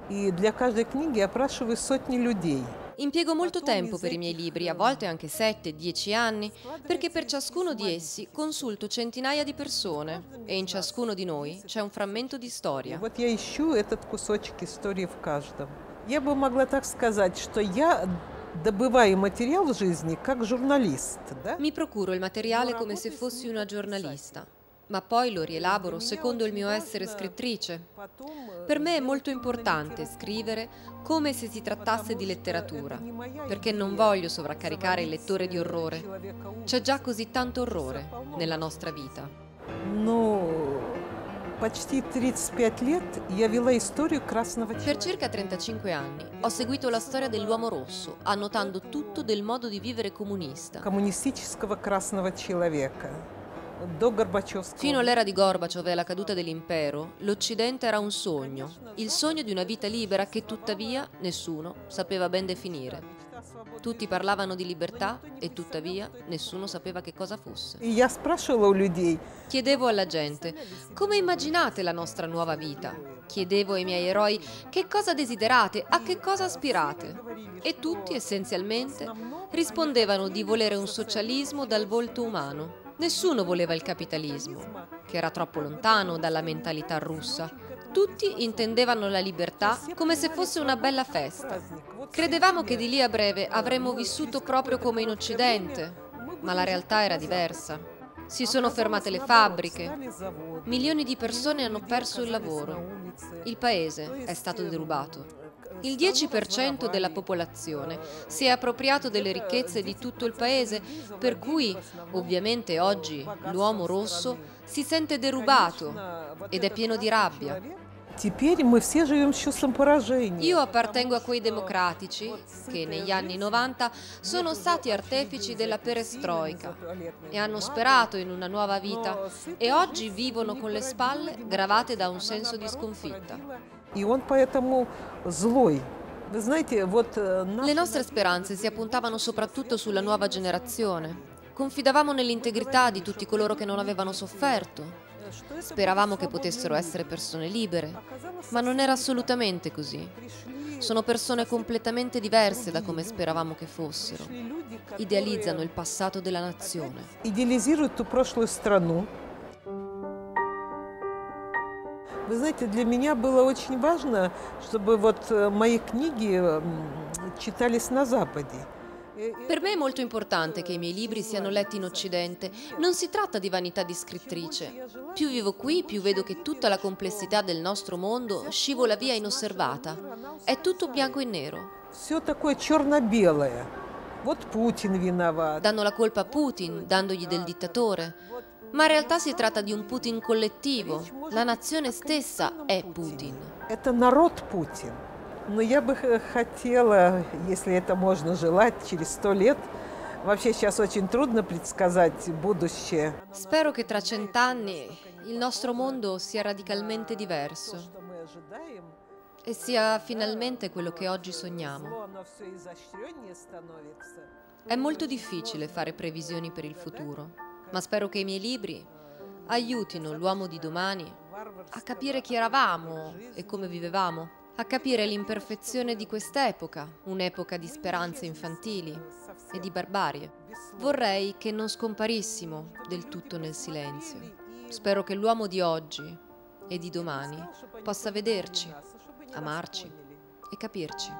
И для каждой книги опрашиваю сотни людей. Impiego molto tempo per i miei libri, a volte anche 7-10 anni, perché per ciascuno di essi consulto centinaia di persone e in ciascuno di noi c'è un frammento di И storia. вот я ищу этот кусочек истории в каждом. Я бы могла так сказать, что я добываю материал жизни как журналист, да? Mi procuro il materiale come se fossi una giornalista, ma poi lo rielaboro secondo il mio essere scrittrice. Per me è molto importante scrivere come se si trattasse di letteratura, perché non voglio sovraccaricare il lettore di orrore. C'è già così tanto orrore nella nostra vita. Ну, почти 35 лет я вела историю красного Per человека. circa 35 anni ho seguito la storia dell'uomo rosso, annotando tutto del modo di vivere comunista. Коммунистического красного человека. До Горбачевского. Fino all'era di Gorbaciov e alla caduta dell'impero, l'Occidente era un sogno, il sogno di una vita libera che tuttavia nessuno sapeva ben definire. Tutti parlavano di libertà e tuttavia nessuno sapeva che cosa fosse. И я спрашивала у людей, Chiedevo alla gente, come immaginate la nostra nuova vita? Chiedevo ai miei eroi, che cosa desiderate, a che cosa aspirate? E tutti, essenzialmente, rispondevano di volere un socialismo dal volto umano. Nessuno voleva il capitalismo, che era troppo lontano dalla mentalità russa. Tutti intendevano la libertà come se fosse una bella festa. Credevamo che di lì a breve avremmo vissuto proprio come in Occidente, ma la realtà era diversa. Si sono fermate le fabbriche, milioni di persone hanno perso il lavoro, il paese è stato derubato. Il 10% della popolazione si è appropriato delle ricchezze di tutto il paese, per cui ovviamente oggi l'uomo rosso si sente derubato ed è pieno di rabbia. теперь мы все живем с чувством поражения. Io appartengo a quei democratici che negli anni 90 sono stati artefici della perestroika e hanno sperato in una nuova vita e oggi vivono con le spalle gravate da un senso di sconfitta. И он поэтому злой. Вы знаете, вот Le nostre speranze si appuntavano soprattutto sulla nuova generazione. Confidavamo nell'integrità di tutti coloro che non avevano sofferto. Speravamo che potessero essere persone libere, ma non era assolutamente così. Sono persone completamente diverse da come speravamo che fossero. Idealizzano il passato della nazione. идеализируют ту прошлую страну. Вы знаете, для меня было очень важно, чтобы вот мои книги читались на Западе. Per me è molto importante che i miei libri siano letti in Occidente. Non si tratta di vanità di scrittrice. Più vivo qui, più vedo che tutta la complessità del nostro mondo scivola via inosservata. È tutto bianco e nero. Все такое черно-белое. Вот Путин виноват. Danno la colpa a Putin, dandogli del dittatore. Ma in realtà si tratta di un Putin collettivo. La nazione stessa è Putin. Это народ Путин. Но я бы хотела, если это можно желать, через 100 лет, вообще сейчас очень трудно предсказать будущее. Spero che tra 100 anni il nostro mondo sia radicalmente diverso Что мы ожидаем, e sia finalmente quello che oggi зло, sogniamo. оно все изощреннее становится. È molto difficile fare previsioni per il futuro, ma spero che i miei libri aiutino l'uomo di domani a capire chi eravamo e come vivevamo, a capire l'imperfezione di quest'epoca, un'epoca di speranze infantili e di barbarie. Vorrei che non scomparissimo del tutto nel silenzio. Spero che l'uomo di oggi e di domani possa vederci, amarci e capirci.